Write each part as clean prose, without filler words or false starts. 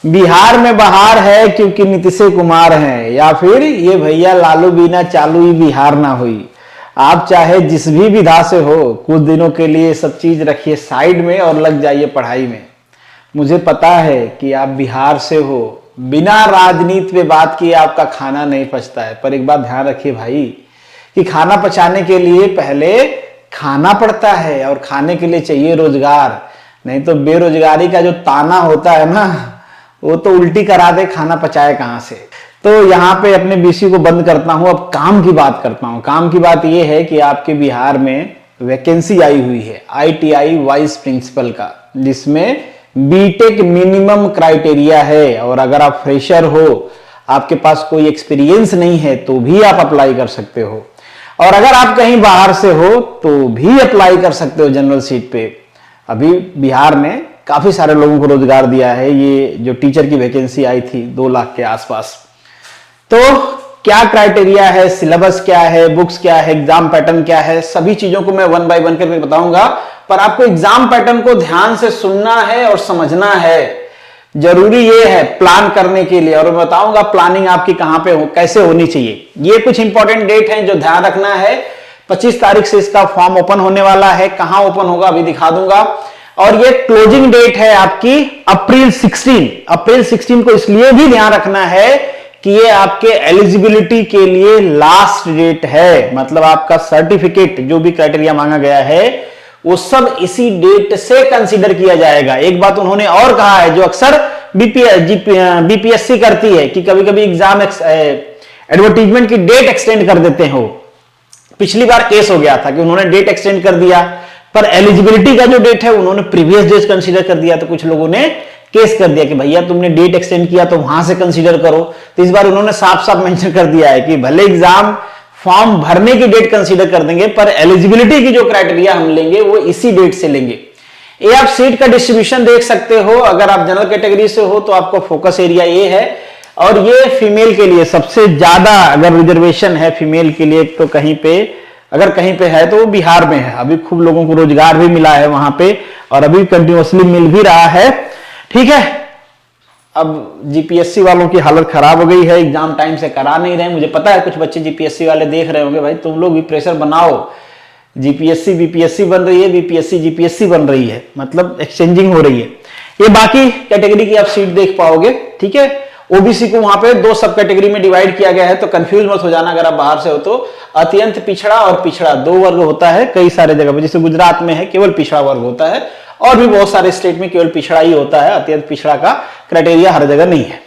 बिहार में बहार है क्योंकि नीतीश कुमार हैं, या फिर ये भैया लालू बिना चालू ही बिहार ना हुई। आप चाहे जिस भी विधा से हो, कुछ दिनों के लिए सब चीज रखिए साइड में और लग जाइए पढ़ाई में। मुझे पता है कि आप बिहार से हो, बिना राजनीति पे बात किए आपका खाना नहीं पचता है, पर एक बात ध्यान रखिए भाई कि खाना पचाने के लिए पहले खाना पड़ता है और खाने के लिए चाहिए रोजगार। नहीं तो बेरोजगारी का जो ताना होता है ना, वो तो उल्टी करा दे, खाना पचाए कहां से। तो यहाँ पे अपने बीसी को बंद करता हूं, अब काम की बात करता हूं। काम की बात यह है कि आपके बिहार में वैकेंसी आई हुई है ITI वाइस प्रिंसिपल का, जिसमें बीटेक मिनिमम क्राइटेरिया है। और अगर आप फ्रेशर हो, आपके पास कोई एक्सपीरियंस नहीं है, तो भी आप अप्लाई कर सकते हो। और अगर आप कहीं बाहर से हो तो भी अप्लाई कर सकते हो जनरल सीट पे। अभी बिहार में काफी सारे लोगों को रोजगार दिया है ये जो टीचर की वैकेंसी आई थी 2 लाख के आसपास। तो क्या क्राइटेरिया है, सिलेबस क्या है, बुक्स क्या है, एग्जाम पैटर्न क्या है, सभी चीजों को मैं 1 बाय 1 करके बताऊंगा। पर आपको एग्जाम पैटर्न को ध्यान से सुनना है और समझना है, जरूरी ये है प्लान करने के लिए। और मैं बताऊंगा प्लानिंग आपकी कहां पे हो, कैसे होनी चाहिए। ये कुछ इंपॉर्टेंट डेट है जो ध्यान रखना है। 25 तारीख से इसका फॉर्म ओपन होने वाला है, कहां ओपन होगा अभी दिखा दूंगा। और ये क्लोजिंग डेट है आपकी अप्रैल 16। अप्रैल 16 को इसलिए भी ध्यान रखना है कि ये आपके एलिजिबिलिटी के लिए लास्ट डेट है। मतलब आपका सर्टिफिकेट जो भी क्राइटेरिया मांगा गया है वो सब इसी डेट से कंसीडर किया जाएगा। एक बात उन्होंने और कहा है जो अक्सर बीपीएससी करती है कि कभी कभी एग्जाम एडवर्टीजमेंट की डेट एक्सटेंड कर देते हो। पिछली बार केस हो गया था कि उन्होंने डेट एक्सटेंड कर दिया, पर एलिजिबिलिटी का जो डेट है उन्होंने प्रीवियस डेट कंसीडर कर दिया। तो कुछ लोगों ने केस कर दिया कि भैया तुमने डेट एक्सटेंड किया तो वहां से कंसीडर करो। तो इस बार उन्होंने साफ साफ मेंशन कर दिया है कि भले एग्जाम फॉर्म भरने की डेट कंसीडर कर देंगे, पर एलिजिबिलिटी की जो क्राइटेरिया हम लेंगे वो इसी डेट से लेंगे। ये आप सीट का डिस्ट्रीब्यूशन देख सकते हो। अगर आप जनरल कैटेगरी से हो तो आपको फोकस एरिया ये है, और ये फीमेल के लिए सबसे ज्यादा अगर रिजर्वेशन है फीमेल के लिए, तो कहीं पे अगर कहीं पे है तो वो बिहार में है। अभी खूब लोगों को रोजगार भी मिला है वहां पे, और अभी कंटिन्यूअसली मिल भी रहा है। ठीक है, अब जीपीएससी वालों की हालत खराब हो गई है, एग्जाम टाइम से करा नहीं रहे। मुझे पता है कुछ बच्चे जीपीएससी वाले देख रहे होंगे, भाई तुम लोग भी प्रेशर बनाओ। जीपीएससी बीपीएससी बन रही है, बीपीएससी जीपीएससी बन रही है, मतलब एक्सचेंजिंग हो रही है। ये बाकी कैटेगरी की आप सीट देख पाओगे। ठीक है, ओबीसी को वहां पे 2 सब कैटेगरी में डिवाइड किया गया है, तो कंफ्यूज मत हो जाना अगर आप बाहर से हो तो। अत्यंत पिछड़ा और पिछड़ा 2 वर्ग होता है कई सारे जगह पे, जैसे गुजरात में है केवल पिछड़ा वर्ग होता है, और भी बहुत सारे स्टेट में केवल पिछड़ा ही होता है, अत्यंत पिछड़ा का क्राइटेरिया हर जगह नहीं है।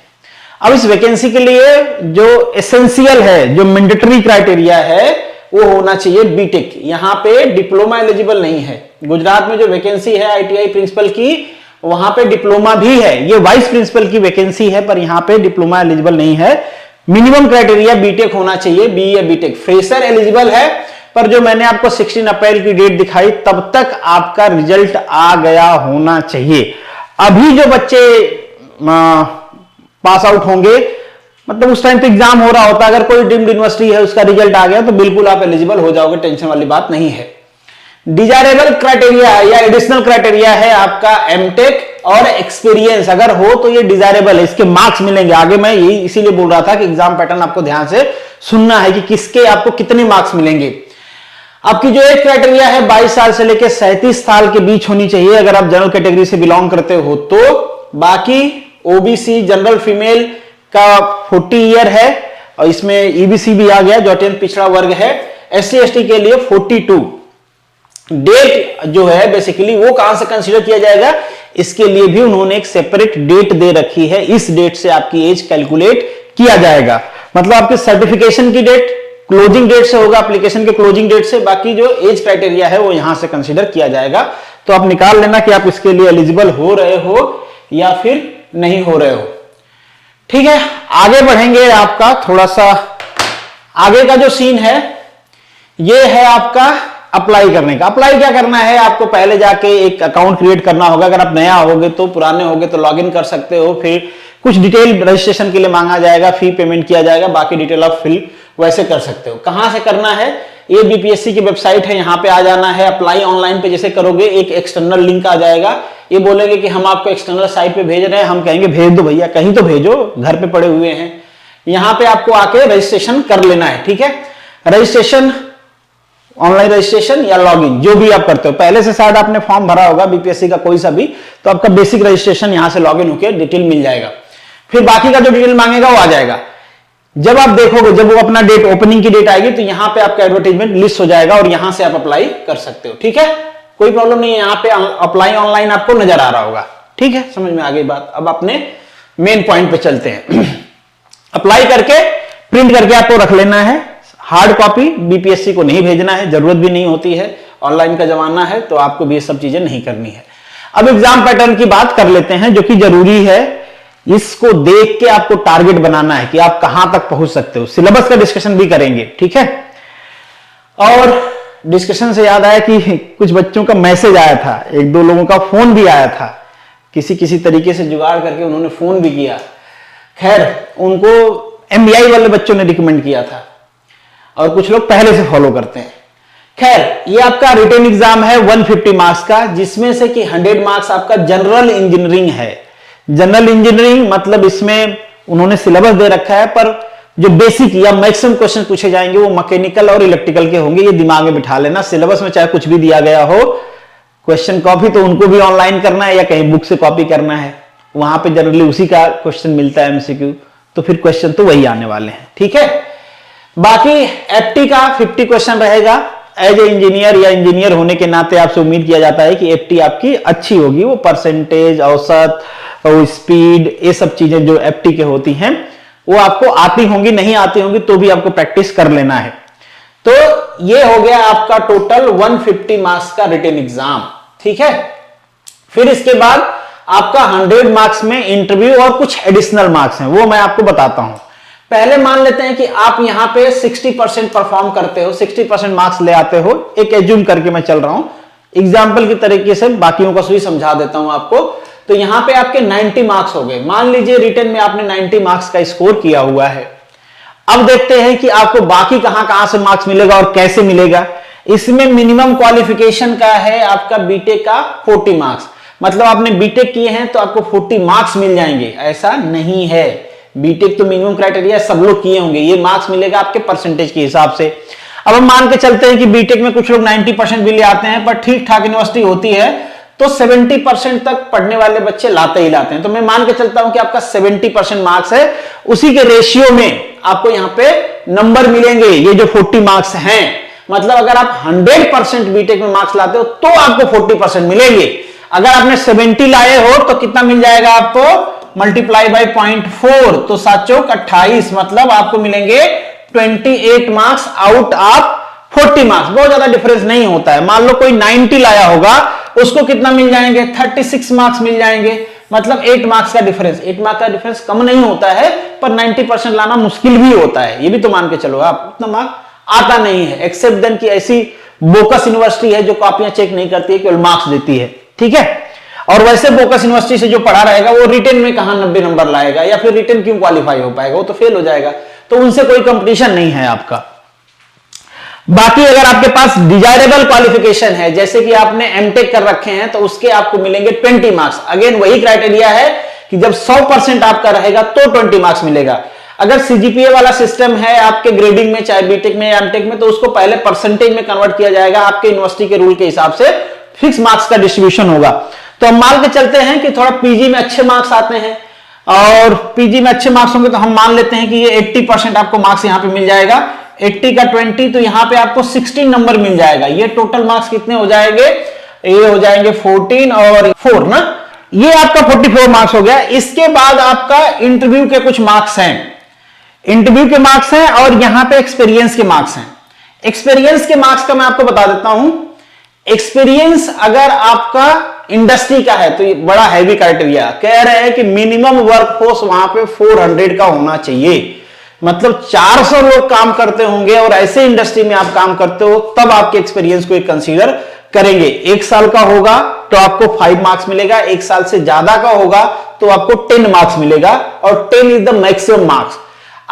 अब इस वैकेंसी के लिए जो एसेंशियल है, जो मैंडेटरी क्राइटेरिया है, वो होना चाहिए बीटेक। यहां पे डिप्लोमा एलिजिबल नहीं है। गुजरात में जो वैकेंसी है ITI प्रिंसिपल की, वहां पे डिप्लोमा भी है। ये वाइस प्रिंसिपल की वैकेंसी है, पर यहां पे डिप्लोमा एलिजिबल नहीं है। मिनिमम क्राइटेरिया बीटेक होना चाहिए, बी या बीटेक। फ्रेशर एलिजिबल है, पर जो मैंने आपको 16 अप्रैल की डेट दिखाई तब तक आपका रिजल्ट आ गया होना चाहिए। अभी जो बच्चे पास आउट होंगे, मतलब उस टाइम पे एग्जाम हो रहा होता, अगर कोई डीम्ड यूनिवर्सिटी है उसका रिजल्ट आ गया तो बिल्कुल आप एलिजिबल हो जाओगे, टेंशन वाली बात नहीं है। डिजायरेबल क्राइटेरिया या एडिशनल क्राइटेरिया है आपका एमटेक और एक्सपीरियंस। अगर हो तो ये डिजायरेबल है, इसके मार्क्स मिलेंगे। आगे मैं यही इसीलिए बोल रहा था कि एग्जाम पैटर्न आपको ध्यान से सुनना है कि किसके आपको कितने मार्क्स मिलेंगे। आपकी जो एक क्राइटेरिया है 22 साल से लेकर 37 साल के बीच होनी चाहिए अगर आप जनरल कैटेगरी से बिलोंग करते हो तो। बाकी ओबीसी जनरल फीमेल का 40 ईयर है, और इसमें ईबीसी भी आ गया जो अत्यंत पिछड़ा वर्ग है। SC ST के लिए 42। डेट जो है बेसिकली वो कहां से कंसीडर किया जाएगा, इसके लिए भी उन्होंने एक सेपरेट डेट दे रखी है। इस डेट से आपकी एज कैलकुलेट किया जाएगा। मतलब आपके सर्टिफिकेशन की डेट क्लोजिंग डेट से होगा, एप्लीकेशन के क्लोजिंग डेट से। बाकी जो एज क्राइटेरिया है वो यहां से कंसीडर किया जाएगा। तो आप निकाल लेना कि आप इसके लिए एलिजिबल हो रहे हो या फिर नहीं हो रहे हो। ठीक है, आगे बढ़ेंगे। आपका थोड़ा सा आगे का जो सीन है ये है आपका अप्लाई करने का। अप्लाई क्या करना है, आपको पहले जाके एक अकाउंट क्रिएट करना होगा। अगर आप नया होगे तो, पुराने होगे तो लॉगिन कर सकते हो। फिर कुछ डिटेल रजिस्ट्रेशन के लिए मांगा जाएगा, फी पेमेंट किया जाएगा, बाकी डिटेल आप फिल वैसे कर सकते हो। कहां से करना है, ये बीपीएससी की वेबसाइट है, यहां पे आ जाना है। अप्लाई ऑनलाइन पे जैसे करोगे एक एक्सटर्नल लिंक आ जाएगा, ये बोलेंगे कि हम आपको एक्सटर्नल साइट पे भेज रहे हैं, हम कहेंगे भेज दो भैया, कहीं तो भेजो, घर पे पड़े हुए हैं। यहां पे आपको आके रजिस्ट्रेशन कर लेना है, ठीक है। रजिस्ट्रेशन, ऑनलाइन रजिस्ट्रेशन या लॉगिन, जो भी आप करते हो, पहले से शायद आपने फॉर्म भरा होगा बीपीएससी का कोई सा भी, तो आपका बेसिक रजिस्ट्रेशन यहां से लॉगिन होकर डिटेल मिल जाएगा। फिर बाकी का जो डिटेल मांगेगा वो आ जाएगा। जब आप देखोगे, जब वो अपना डेट, ओपनिंग की डेट आएगी, तो यहां पे आपका एडवर्टाइजमेंट लिस्ट हो जाएगा और यहां से आप अप्लाई कर सकते हो, ठीक है। कोई प्रॉब्लम नहीं है, यहां पे अप्लाई ऑनलाइन आपको नजर आ रहा होगा, ठीक है। समझ में आ गई बात। अब अपने मेन पॉइंट पे चलते हैं। अप्लाई करके प्रिंट करके आपको रख लेना है, हार्ड कॉपी बीपीएससी को नहीं भेजना है, जरूरत भी नहीं होती है, ऑनलाइन का जमाना है, तो आपको भी ये सब चीजें नहीं करनी है। अब एग्जाम पैटर्न की बात कर लेते हैं, जो कि जरूरी है। इसको देख के आपको टारगेट बनाना है कि आप कहां तक पहुंच सकते हो। सिलेबस का डिस्कशन भी करेंगे, ठीक है। और डिस्कशन से याद आया कि कुछ बच्चों का मैसेज आया था, एक दो लोगों का फोन भी आया था, किसी तरीके से जुगाड़ करके उन्होंने फोन भी किया। खैर, उनको एमबीआई वाले बच्चों ने रिकमेंड किया था और कुछ लोग पहले से फॉलो करते हैं। खैर, ये आपका रिटन एग्जाम है 150 मार्क्स का, जिसमें से कि 100 मार्क्स आपका जनरल इंजीनियरिंग है। जनरल इंजीनियरिंग मतलब इसमें उन्होंने सिलेबस दे रखा है, पर जो बेसिक या मैक्सिमम क्वेश्चन पूछे जाएंगे वो मैकेनिकल और इलेक्ट्रिकल के होंगे। ये दिमाग में बिठा लेना। सिलेबस में चाहे कुछ भी दिया गया हो, क्वेश्चन कॉपी तो उनको भी ऑनलाइन करना है या कहीं बुक से कॉपी करना है, वहां पे जनरली उसी का क्वेश्चन मिलता है, एमसीक्यू, तो फिर क्वेश्चन तो वही आने वाले हैं, ठीक है। बाकी एफटी का 50 क्वेश्चन रहेगा। एज ए इंजीनियर या इंजीनियर होने के नाते आपसे उम्मीद किया जाता है कि एफटी आपकी अच्छी होगी। वो परसेंटेज, औसत, वो स्पीड, ये सब चीजें जो एफटी के होती हैं वो आपको आती होंगी, नहीं आती होंगी तो भी आपको प्रैक्टिस कर लेना है। तो ये हो गया आपका टोटल 150 मार्क्स का रिटन एग्जाम, ठीक है। फिर इसके बाद आपका 100 मार्क्स में इंटरव्यू और कुछ एडिशनल मार्क्स हैं, वो मैं आपको बताता हूं। पहले मान लेते हैं कि आप यहां पे 60% परफॉर्म करते हो, 60% मार्क्स ले आते हो, एक एज्यूम करके मैं चल रहा हूं, एग्जाम्पल की तरीके से बाकियों को भी समझा देता हूं आपको। तो यहां पे आपके 90 मार्क्स हो गए। मान लीजिए रिटन में आपने 90 मार्क्स का स्कोर किया हुआ है। अब देखते हैं कि आपको बाकी कहां कहां से मार्क्स मिलेगा और कैसे मिलेगा। इसमें मिनिमम क्वालिफिकेशन का है आपका बीटेक का 40 मार्क्स, मतलब आपने बीटेक किए हैं तो आपको 40 मार्क्स मिल जाएंगे, ऐसा नहीं है। बीटेक तो मिनिमम क्राइटेरिया सब लोग किए होंगे, ये मार्क्स मिलेगा आपके परसेंटेज के हिसाब से। अब हम मान के चलते हैं कि बीटेक में कुछ लोग 90% भी ले आते हैं, पर ठीक ठाक यूनिवर्सिटी होती है तो 70% तक पढ़ने वाले बच्चे लाते ही लाते हैं। तो मैं मान के चलता हूं कि आपका 70% मार्क्स है, उसी के रेशियो में आपको यहां पे नंबर मिलेंगे, ये जो 40 मार्क्स हैं। मतलब अगर आप 100% बीटेक में मार्क्स लाते हो तो आपको 40% मिलेंगे। अगर आपने 70 लाए हो तो कितना मिल जाएगा आपको, मल्टीप्लाई बाई 0.4, तो 7 चौक 28, मतलब आपको मिलेंगे 28 मार्क्स आउट ऑफ 40 मार्क्स। बहुत ज्यादा डिफरेंस नहीं होता है। मान लो कोई 90 लाया होगा, उसको कितना मिल जाएंगे, 36 मार्क्स मिल जाएंगे, मतलब 8 मार्क्स का डिफरेंस। 8 मार्क्स का डिफरेंस कम नहीं होता है, पर 90% लाना मुश्किल भी होता है, ये भी तो मान के चलो आप, उतना मार्क्स आता नहीं है। एक्सेप्ट देन की ऐसी बोकस यूनिवर्सिटी है जो कॉपियां चेक नहीं करती है, केवल मार्क्स देती है, ठीक है। और वैसे बोकस यूनिवर्सिटी से जो पढ़ा रहेगा वो रिटन में कहां 90 नंबर लाएगा, या फिर रिटन क्यों क्वालिफाई हो पाएगा, वो तो फेल हो जाएगा। तो उनसे कोई कंपटीशन नहीं है आपका। बाकी अगर आपके पास डिजायरेबल क्वालिफिकेशन है, जैसे कि आपने एमटेक कर रखे हैं, तो उसके आपको मिलेंगे 20 मार्क्स। अगेन वही क्राइटेरिया है कि जब 100% आपका रहेगा तो 20 मार्क्स मिलेगा। अगर सीजीपीए वाला सिस्टम है आपके ग्रेडिंग में, चाहे बीटेक में या एमटेक में, तो उसको पहले परसेंटेज में कन्वर्ट किया जाएगा, आपके यूनिवर्सिटी के रूल के हिसाब से फिक्स मार्क्स का डिस्ट्रीब्यूशन होगा। तो हम मान के चलते हैं कि थोड़ा पीजी में अच्छे मार्क्स आते हैं, और पीजी में अच्छे मार्क्स होंगे तो हम मान लेते हैं कि ये 80% आपको मार्क्स यहां पे मिल जाएगा। 80 का 20, तो यहां पे आपको 16 नंबर मिल जाएगा। ये टोटल मार्क्स कितने हो जाएंगे, ये हो जाएंगे 14 और 4 ना, ये आपका 44 मार्क्स हो गया। इसके बाद आपका इंटरव्यू के कुछ मार्क्स हैं, इंटरव्यू के मार्क्स हैं, और यहां पे एक्सपीरियंस के मार्क्स हैं। एक्सपीरियंस के मार्क्स का मैं आपको बता देता हूं। एक्सपीरियंस अगर आपका इंडस्ट्री का है तो ये बड़ा हैवी क्राइटेरिया कह रहे हैं कि मिनिमम वर्कफोर्स वहां पे 400 का होना चाहिए, मतलब 400 लोग काम करते होंगे और ऐसे इंडस्ट्री में आप काम करते हो, तब आपके एक्सपीरियंस को कंसीडर करेंगे। 1 साल का होगा तो आपको 5 मार्क्स मिलेगा, 1 साल से ज्यादा का होगा तो आपको 10 मार्क्स मिलेगा, और 10 इज द मैक्सिमम मार्क्स।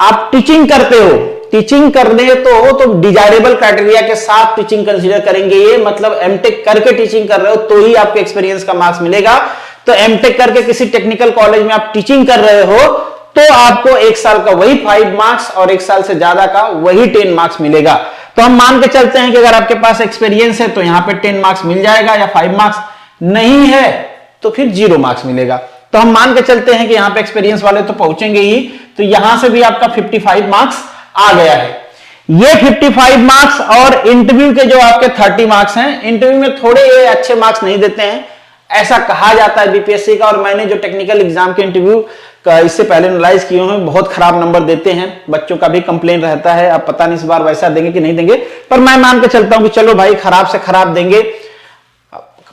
आप टीचिंग करते हो, टीचिंग करने तो डिजायरेबल क्राइटेरिया के साथ टीचिंग कंसीडर करेंगे ये, मतलब एमटेक करके टीचिंग कर रहे हो तो ही आपको एक्सपीरियंस का मार्क्स मिलेगा। तो एमटेक करके किसी टेक्निकल कॉलेज में आप टीचिंग कर रहे हो तो आपको 1 साल का वही 5 मार्क्स और 1 साल से ज्यादा का वही 10 मार्क्स मिलेगा। तो हम मान के चलते हैं कि अगर आपके पास एक्सपीरियंस है तो यहां पे 10 मार्क्स मिल जाएगा या 5 मार्क्स, नहीं है तो फिर 0 मार्क्स मिलेगा। तो हम मान के चलते हैं कि यहां पे एक्सपीरियंस वाले तो पहुंचेंगे ही, तो यहां से भी आपका 55 मार्क्स आ गया है। ये 55 मार्क्स और इंटरव्यू के जो आपके 30 मार्क्स हैं, इंटरव्यू में थोड़े ये अच्छे मार्क्स नहीं देते हैं, ऐसा कहा जाता है बीपीएससी का। और मैंने जो टेक्निकल एग्जाम के इंटरव्यू का इससे पहले एनालाइज किए हैं, बहुत खराब नंबर देते हैं, बच्चों का भी कंप्लेन रहता है। अब पता नहीं इस बार वैसा देंगे कि नहीं देंगे, पर मैं मान के चलता हूं कि चलो भाई खराब से खराब देंगे,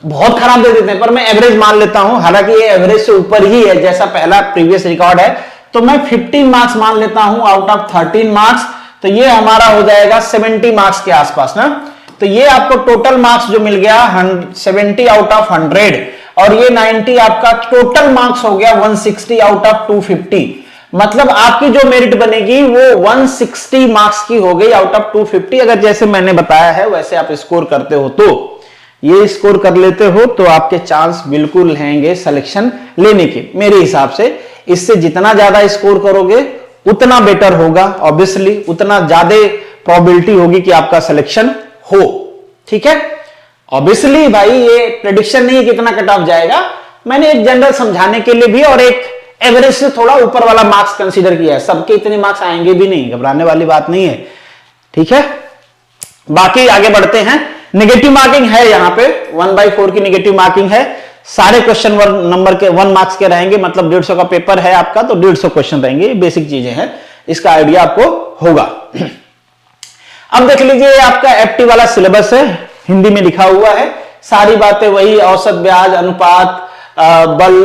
बहुत खराब दे देते हैं, पर मैं एवरेज मान लेता हूं। हालांकि ये एवरेज से ऊपर ही है जैसा पहला प्रीवियस रिकॉर्ड है, तो मैं 15 मार्क्स मान लेता हूं आउट ऑफ 13 मार्क्स। तो ये हमारा हो जाएगा 70 मार्क्स के आसपास ना। तो ये आपको टोटल मार्क्स जो मिल गया 70 आउट ऑफ 100, और ये 90 आपका टोटल मार्क्स हो गया 160 आउट ऑफ 250। मतलब आपकी जो मेरिट बनेगी वो 160 मार्क्स की हो गई आउट ऑफ 250। अगर जैसे मैंने बताया है वैसे आप स्कोर करते हो, तो ये स्कोर कर लेते हो तो आपके चांस बिल्कुल रहेंगे सिलेक्शन लेने के, मेरे हिसाब से। इससे जितना ज्यादा स्कोर करोगे उतना बेटर होगा, ऑब्वियसली उतना ज्यादा प्रोबेबिलिटी होगी कि आपका सिलेक्शन हो। ठीक है, ऑब्वियसली भाई ये प्रेडिक्शन नहीं है कितना कट ऑफ जाएगा, मैंने एक जनरल समझाने के लिए भी और एक एवरेज से थोड़ा ऊपर वाला मार्क्स कंसीडर किया है। सबके इतने मार्क्स आएंगे भी नहीं, घबराने वाली बात नहीं है। ठीक है, बाकी आगे बढ़ते हैं। नेगेटिव मार्किंग है, यहां पे 1/4 की नेगेटिव मार्किंग है। सारे क्वेश्चन नंबर के 1 मार्क्स के रहेंगे, मतलब 150 का पेपर है आपका तो 150 क्वेश्चन रहेंगे। बेसिक चीजें हैं, इसका आइडिया आपको होगा। अब देख लीजिए आपका एफटी वाला सिलेबस है, हिंदी में लिखा हुआ है, सारी बातें वही, औसत ब्याज, अनुपात, बल,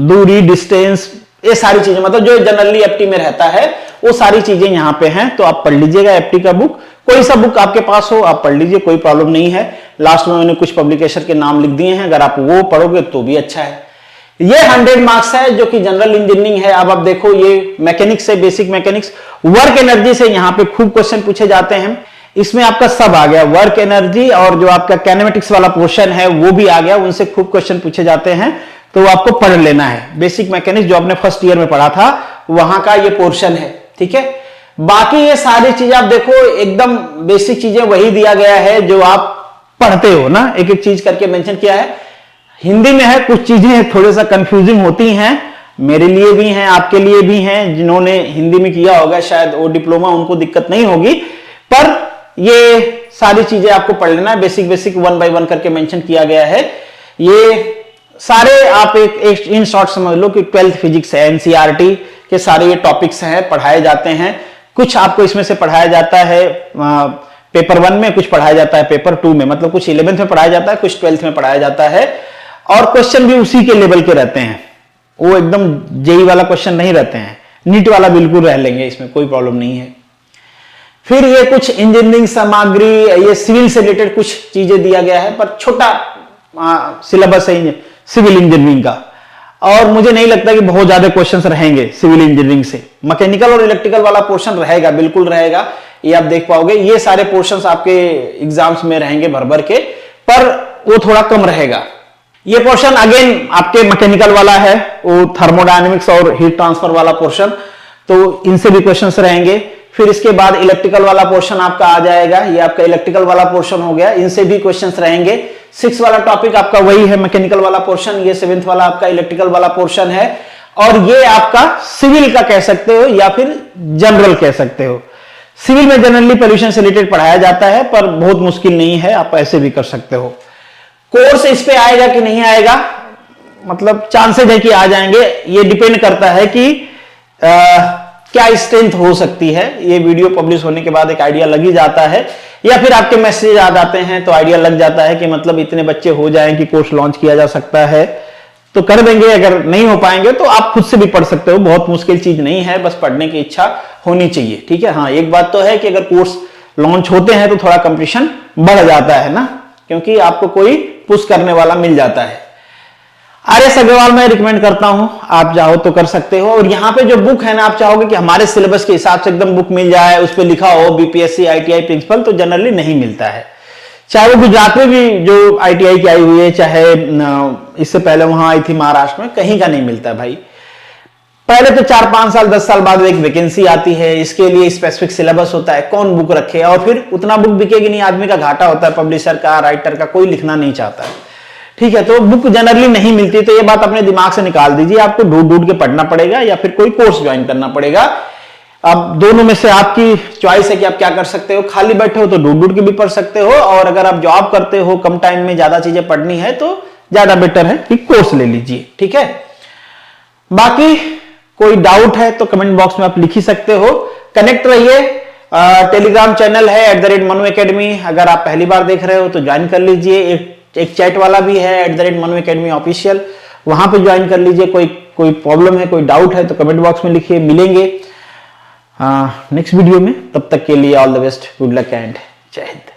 दूरी, डिस्टेंस, ये सारी चीजें, मतलब जो जनरली एफटी में रहता है वो सारी चीजें यहां पे हैं। तो आप पढ़ लीजिएगा एफटी का बुक, कोई सा बुक आपके पास हो आप पढ़ लीजिए, कोई प्रॉब्लम नहीं है। लास्ट में मैंने कुछ पब्लिकेशन के नाम लिख दिए हैं, अगर आप वो पढ़ोगे तो भी अच्छा है। ये 100 मार्क्स है जो कि जनरल इंजीनियरिंग है। अब आप देखो ये मैकेनिक्स है, बेसिक मैकेनिक्स, वर्क एनर्जी से यहाँ पे खूब क्वेश्चन पूछे जाते हैं। इसमें आपका सब आ गया, वर्क एनर्जी, और जो आपका कैनेमेटिक्स वाला पोर्शन है वो भी आ गया, उनसे खूब क्वेश्चन पूछे जाते हैं, तो आपको पढ़ लेना है। बेसिक मैकेनिक्स जो आपने फर्स्ट ईयर में पढ़ा था वहां का ये पोर्शन है। ठीक है, बाकी ये सारी चीजें आप देखो एकदम बेसिक चीजें वही दिया गया है जो आप पढ़ते हो ना, एक एक चीज करके मेंशन किया है। हिंदी में है, कुछ चीजें थोड़े सा कंफ्यूजिंग होती हैं, मेरे लिए भी हैं, आपके लिए भी हैं। जिन्होंने हिंदी में किया होगा शायद वो डिप्लोमा, उनको दिक्कत नहीं होगी, पर ये सारी चीजें आपको पढ़ लेना है। बेसिक बेसिक 1 by 1 करके मेंशन किया गया है। ये सारे आप एक इन शॉर्ट समझ लो कि 12th फिजिक्स है, एनसीईआरटी के सारे ये टॉपिक्स हैं, पढ़ाए जाते हैं। कुछ आपको इसमें से पढ़ाया जाता है पेपर 1 में, कुछ पढ़ाया जाता है पेपर 2 में, मतलब कुछ 11th में पढ़ाया जाता है, कुछ 12th में पढ़ाया जाता है, और क्वेश्चन भी उसी के लेवल के रहते हैं। वो एकदम जेई वाला क्वेश्चन नहीं रहते हैं, नीट वाला बिल्कुल रह लेंगे, इसमें कोई प्रॉब्लम नहीं है। फिर ये कुछ इंजीनियरिंग सामग्री, ये सिविल से रिलेटेड कुछ चीजें दिया गया है, पर छोटा सिलेबस है सिविल इंजीनियरिंग का, और मुझे नहीं लगता कि बहुत ज्यादा क्वेश्चंस रहेंगे सिविल इंजीनियरिंग से। मैकेनिकल और इलेक्ट्रिकल वाला पोर्शन रहेगा, बिल्कुल रहेगा, ये आप देख पाओगे। ये सारे पोर्शंस आपके एग्जाम्स में रहेंगे भर भर के, पर वो थोड़ा कम रहेगा। ये पोर्शन अगेन आपके मैकेनिकल वाला है, वो थर्मोडायनेमिक्स और हीट ट्रांसफर वाला पोर्शन, तो इनसे भी क्वेश्चंस रहेंगे। फिर इसके बाद इलेक्ट्रिकल वाला पोर्शन आपका आ जाएगा, ये आपका इलेक्ट्रिकल वाला पोर्शन हो गया, इनसे भी क्वेश्चंस रहेंगे। 6 वाला टॉपिक आपका वही है मैकेनिकल वाला पोर्शन, ये 7th वाला आपका इलेक्ट्रिकल वाला पोर्शन है, और ये आपका सिविल का कह सकते हो या फिर जनरल कह सकते हो। सिविल में जनरली पॉल्यूशन से रिलेटेड पढ़ाया जाता है, पर बहुत मुश्किल नहीं है, आप ऐसे भी कर सकते हो। कोर्स इस पे आएगा कि नहीं आएगा, मतलब चांसेस है कि आ जाएंगे, ये डिपेंड करता है कि क्या स्ट्रेंथ हो सकती है। ये वीडियो पब्लिश होने के बाद एक आइडिया लग ही जाता है, या फिर आपके मैसेज आ जाते हैं तो आइडिया लग जाता है कि मतलब इतने बच्चे हो जाएं कि कोर्स लॉन्च किया जा सकता है, तो कर देंगे। अगर नहीं हो पाएंगे तो आप खुद से भी पढ़ सकते हो, बहुत मुश्किल चीज नहीं है, बस पढ़ने की इच्छा होनी चाहिए। ठीक है, हाँ एक बात तो है कि अगर कोर्स लॉन्च होते हैं तो थोड़ा कंपटीशन बढ़ जाता है ना, क्योंकि आपको कोई पुश करने वाला मिल जाता है। RS अग्रवाल मैं रिकमेंड करता हूं, आप चाहो तो कर सकते हो। और यहाँ पे जो बुक है ना, आप चाहोगे कि हमारे सिलेबस के हिसाब से एकदम बुक मिल जाए, उस पर लिखा हो BPSC ITI प्रिंसिपल, तो जनरली नहीं मिलता है। चाहे वो गुजरात में भी जो ITI की आई हुई है, चाहे इससे पहले वहां आई थी महाराष्ट्र में, कहीं का नहीं मिलता भाई। पहले तो 4-5 साल 10 साल बाद एक वैकेंसी आती है, इसके लिए स्पेसिफिक सिलेबस होता है, कौन बुक रखे, और फिर उतना बुक बिकेगी नहीं, आदमी का घाटा होता है, पब्लिशर का, राइटर का, कोई लिखना नहीं चाहता है। ठीक है, तो बुक जनरली नहीं मिलती, तो ये बात अपने दिमाग से निकाल दीजिए। आपको ढूंढ ढूंढ के पढ़ना पड़ेगा या फिर कोई कोर्स ज्वाइन करना पड़ेगा। अब दोनों में से आपकी चॉइस है कि आप क्या कर सकते हो। खाली बैठे हो तो ढूंढ ढूंढ के भी पढ़ सकते हो, और अगर आप जॉब करते हो, कम टाइम में ज्यादा चीजें पढ़नी है, तो ज्यादा बेटर है कि कोर्स ले लीजिए। ठीक है, बाकी कोई डाउट है तो कमेंट बॉक्स में आप लिख ही सकते हो। कनेक्ट रहिए। टेलीग्राम चैनल है @मनु एकेडमी, अगर आप पहली बार देख रहे हो तो ज्वाइन कर लीजिए। एक चैट वाला भी है @मनु एकेडमी ऑफिशियल, वहां पे ज्वाइन कर लीजिए। कोई प्रॉब्लम है, कोई डाउट है तो कमेंट बॉक्स में लिखिए, मिलेंगे नेक्स्ट वीडियो में। तब तक के लिए all the best, good luck and जय हिंद।